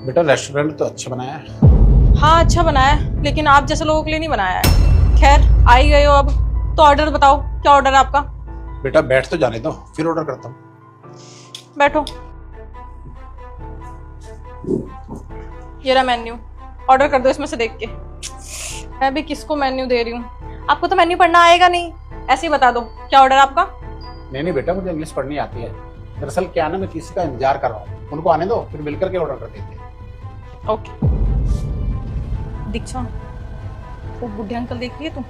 बेटा रेस्टोरेंट तो अच्छा बनाया है। हाँ अच्छा बनाया है, लेकिन आप जैसे लोगों के लिए नहीं बनाया है। खैर आ ही गए हो अब, तो ऑर्डर बताओ, क्या ऑर्डर है आपका? बेटा बैठ तो जाने दो, फिर ऑर्डर करता हूँ। बैठो। ये रहा मेन्यू, ऑर्डर कर दो इसमें से देख के। मैं भी किसको मेन्यू दे रही हूँ, आपको तो मेन्यू पढ़ना आएगा नहीं, ऐसे ही बता दो क्या ऑर्डर है आपका। नहीं बेटा, मुझे इंग्लिश पढ़नी आती है। दरअसल क्या ना, मैं किसी का इंतजार कर रहा हूँ, उनको आने दो, फिर मिलकर के ऑर्डर कर देते हैं। ओके। दीक्षा, वो बुढ़े अंकल देख लिए तुम?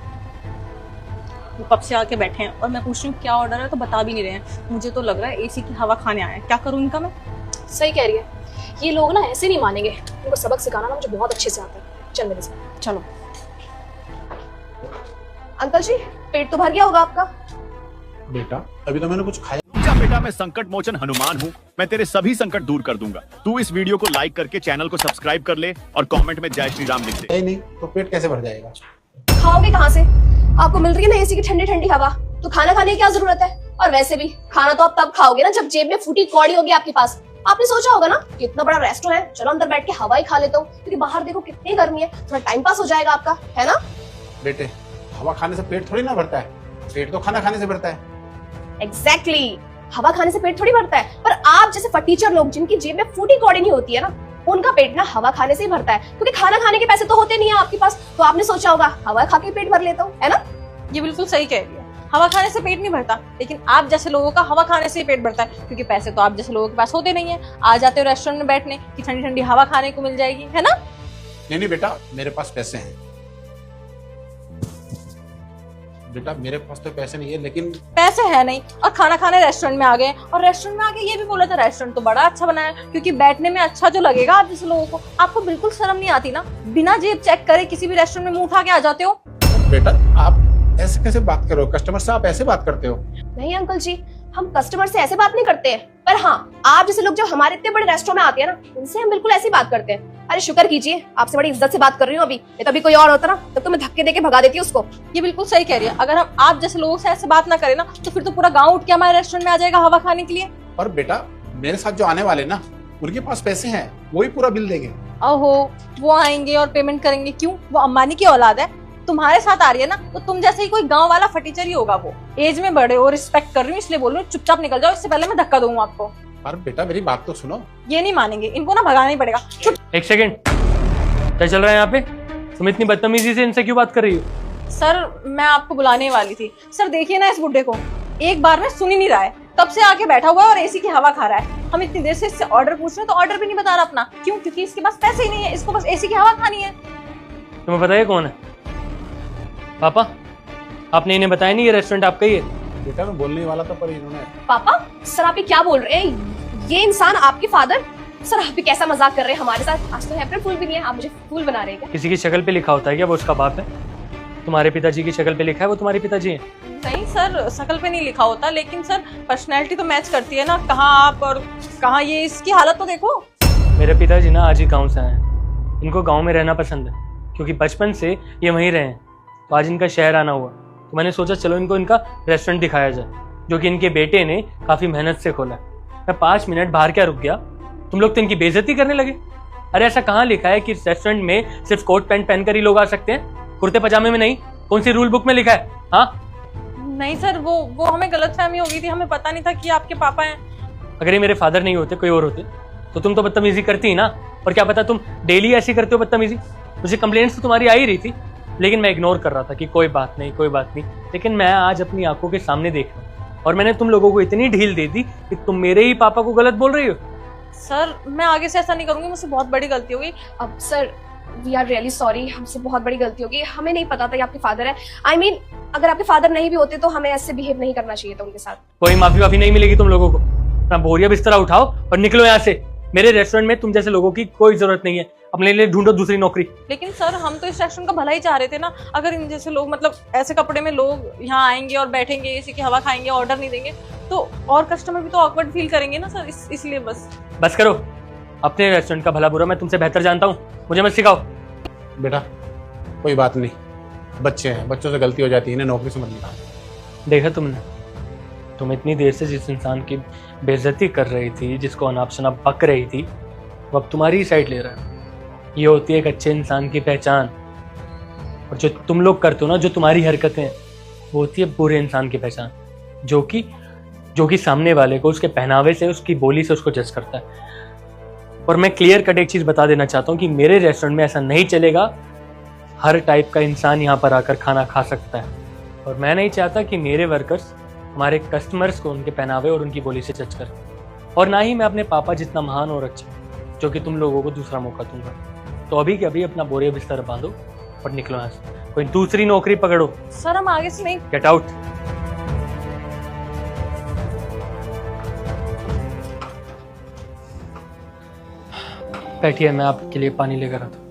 वो कब से आके बैठे हैं और मैं पूछ रही हूँ क्या ऑर्डर है तो बता भी नहीं रहे हैं। मुझे तो लग रहा है एसी की हवा खाने आए हैं। क्या करूँ इनका मैं? सही कह रही है, ये लोग ना ऐसे नहीं मानेंगे। उनको सबक सिखाना ना मुझे बहुत अच्छे से आता है। चल मेरे साथ। चलो। अंकल जी, पेट तो भर गया होगा आपका? बेटा अभी तो मैंने कुछ खाया। बेटा मैं संकट मोचन हनुमान हूँ, मैं तेरे सभी संकट दूर कर दूंगा। तू इस वीडियो को लाइक करके चैनल को सब्सक्राइब कर ले और कमेंट में जय श्री राम लिख दे। नहीं तो पेट कैसे भर जाएगा? खाओगे कहाँ से? आपको मिल रही है ना एसी की ठंडी ठंडी हवा, तो खाना खाने की क्या जरूरत है? और वैसे भी खाना तो आप तब खाओगे ना जब जेब में फूटी कौड़ी होगी आपके पास। आपने सोचा होगा ना कि इतना बड़ा रेस्टोरेंट है, चलो अंदर बैठ के हवा ही खा लेता हूँ, क्योंकि बाहर देखो कितनी गर्मी है, थोड़ा टाइम पास हो जाएगा आपका, है ना? बेटे हवा खाने से पेट थोड़ी ना भरता है, पेट तो खाना खाने से भरता है। एग्जैक्टली, हवा खाने से पेट थोड़ी भरता है। पर आप जैसे फटीचर लोग जिनकी जेब में फूटी कौड़ी नहीं होती है ना, उनका पेट ना हवा खाने से ही भरता है, क्योंकि खाना खाने के पैसे तो होते नहीं है आपके पास। तो आपने सोचा होगा हवा खा के पेट भर लेता हूँ, है ना? ये बिल्कुल सही कह रही है, हवा खाने से पेट नहीं भरता, लेकिन आप जैसे लोगों का हवा खाने से ही पेट भरता है, क्योंकि पैसे तो आप जैसे लोगों के पास होते नहीं है। आ जाते हो रेस्टोरेंट में बैठने की ठंडी ठंडी हवा खाने को मिल जाएगी, है ना? नहीं बेटा, मेरे पास पैसे हैं। बेटा मेरे पास तो पैसे नहीं है, लेकिन पैसे है नहीं और खाना खाने रेस्टोरेंट में आ गए, और रेस्टोरेंट में आके ये भी बोला था रेस्टोरेंट तो बड़ा अच्छा बनाया है, क्योंकि बैठने में अच्छा जो लगेगा आप जैसे लोगों को। आपको बिल्कुल शर्म नहीं आती ना, बिना जेब चेक करे किसी भी रेस्टोरेंट में मुंह उठा के आ जाते हो। बेटा आप ऐसे कैसे बात कर रहे हो? कस्टमर से आप ऐसे बात करते हो? नहीं अंकल जी, हम कस्टमर से ऐसे बात नहीं करते हैं, पर हाँ आप जैसे लोग जब हमारे इतने बड़े रेस्टोरेंट में आते हैं ना, उनसे हम बिल्कुल ऐसी बात करते हैं। अरे शुक्र कीजिए आपसे बड़ी इज्जत से बात कर रही हूँ अभी, नहीं तो अभी कोई और होता ना तब तो मैं धक्के देके भगा देती उसको। ये बिल्कुल सही कह रही है, अगर हम आप जैसे लोगों से ऐसे बात ना करें ना, तो फिर तो पूरा गाँव उठ के हमारे रेस्टोरेंट में आ जाएगा हवा खाने के लिए। और बेटा मेरे साथ जो आने वाले ना, उनके पास पैसे हैं, वही पूरा बिल देंगे। ओहो, वो आएंगे और पेमेंट करेंगे? क्यों? वो अंबानी की औलाद है, तुम्हारे साथ आ रही है ना, तो तुम जैसे ही कोई गांव वाला फटीचर ही होगा। वो एज में बड़े हो, रिस्पेक्ट कर रही हूँ इसलिए बोल रही हूँ, चुपचाप निकल जाओ, इससे पहले मैं धक्का दूंगा आपको। पर बेटा मेरी बात तो सुनो। ये नहीं मानेंगे, इनको ना भगाना ही पड़ेगा। एक सेकंड, क्या चल रहा है यहाँ पे? तुम इतनी बदतमीजी से इनसे क्यों बात कर रही हो? सर मैं आपको बुलाने वाली थी। सर देखिए ना इस बुड्ढे को, एक बार में सुन ही नहीं रहा है, तब से आके बैठा हुआ है और एसी की हवा खा रहा है। हम इतनी देर से इससे ऑर्डर पूछ रहे हैं तो ऑर्डर भी नहीं बता रहा अपना। क्यों? क्योंकि इसके पास पैसे ही नहीं है, इसको बस एसी की हवा खानी है। तुम्हें पता है कौन है? पापा, आपने इन्हें बताया नहीं ये रेस्टोरेंट आपका ही है? बेटा मैं बोलने वाला था, पर इन्होंने। पापा सर आप ये क्या बोल रहे हैं? ये इंसान आपके फादर? सर आप भी कैसा मजाक कर रहे हैं हमारे साथ? आज तो अप्रैल फूल भी नहीं है, आप मुझे फूल बना रहे हैं क्या? किसी की शक्ल पे लिखा होता है क्या वो उसका बाप है? तुम्हारे पिताजी की शक्ल पे लिखा है वो तुम्हारे पिताजी हैं? नहीं सर, शकल पे नहीं लिखा होता, लेकिन सर पर्सनैलिटी तो मैच करती है ना। कहाँ आप और कहाँ ये, इसकी हालत तो देखो। मेरे पिताजी ना आज ही गाँव से आए हैं, इनको गाँव में रहना पसंद है, क्योंकि बचपन से ये वहीं रहे हैं। तो आज इनका शहर आना हुआ, तो मैंने सोचा चलो इनको इनका रेस्टोरेंट दिखाया जाए, जो कि इनके बेटे ने काफ़ी मेहनत से खोला। मैं 5 मिनट बाहर क्या रुक गया, तुम लोग तो इनकी बेइज्जती करने लगे। अरे ऐसा कहाँ लिखा है कि इस रेस्टोरेंट में सिर्फ कोट पैंट पहनकर ही लोग आ सकते हैं, कुर्ते पजामे में नहीं? कौन सी रूल बुक में लिखा है? हाँ नहीं सर, वो हमें गलतफहमी हो गई थी, हमें पता नहीं था कि आपके पापा हैं। अगर ये मेरे फादर नहीं होते, कोई और होते, तो तुम तो बदतमीजी करती ही ना। और क्या पता तुम डेली ऐसी करते हो बदतमीजी। मुझे कंप्लेंट्स तो तुम्हारी आ ही रही थी, लेकिन मैं इग्नोर कर रहा था कि कोई बात नहीं कोई बात नहीं। लेकिन मैं आज अपनी आंखों के सामने देख रहा हूँ, और मैंने तुम लोगों को इतनी ढील दे दी कि तुम मेरे ही पापा को गलत बोल रही हो। सर मैं आगे से ऐसा नहीं करूंगी, मुझसे बहुत बड़ी गलती हो गई। अब sir we are really sorry, हमसे बहुत बड़ी गलती होगी, हमें नहीं पता था ये आपके फादर है। I mean, अगर आपके फादर नहीं भी होते तो हमें ऐसे बिहेव नहीं करना चाहिए था उनके साथ। कोई माफी वाफी नहीं मिलेगी तुम लोगों को। अपना बोरिया बिस्तरा उठाओ और निकलो यहाँ से। मेरे रेस्टोरेंट में तुम जैसे लोगों की कोई जरूरत नहीं है, अपने लिए ढूंढो दूसरी नौकरी। लेकिन सर हम तो इस रेस्टोरेंट का भला ही चाह रहे थे ना। अगर इन जैसे लोग, मतलब ऐसे कपड़े में लोग यहाँ आएंगे और बैठेंगे, एसी की हवा खाएंगे, ऑर्डर नहीं देंगे, तो और कस्टमर भी तो ऑकवर्ड फील करेंगे ना सर, इसलिए बस करो। अपने रेस्टोरेंट का भला बुरा मैं तुमसे बेहतर जानता हूँ, मुझे मत सिखाओ। बेटा कोई बात नहीं, बच्चे हैं, बच्चों से गलती हो जाती है, इन्हें नौकरी से मत निकालो। देखा तुमने, तुम इतनी देर से जिस इंसान की बेइज्जती कर रही थी, जिसको अनाप शनाप बक रही थी, वो अब तुम्हारी ही साइड ले रहा है। ये होती है एक अच्छे इंसान की पहचान। और जो तुम लोग करते हो ना, जो तुम्हारी हरकतें हैं, वो होती है बुरे इंसान की पहचान, जो कि सामने वाले को उसके पहनावे से, उसकी बोली से उसको जज करता है। और मैं क्लियर कट एक चीज़ बता देना चाहता हूँ कि मेरे रेस्टोरेंट में ऐसा नहीं चलेगा। हर टाइप का इंसान यहाँ पर आकर खाना खा सकता है, और मैं नहीं चाहता कि मेरे वर्कर्स हमारे कस्टमर्स को उनके पहनावे और उनकी बोली से जज करें। और ना ही मैं अपने पापा जितना महान और अच्छा जो कि तुम लोगों को दूसरा मौका दूंगा। तो अभी के अभी अपना बोरिया बिस्तर बांधो और निकलो यहाँ से, कोई दूसरी नौकरी पकड़ो। सर हम आगे से नहीं। Get out. बैठिए, मैं आपके लिए पानी लेकर आता हूँ।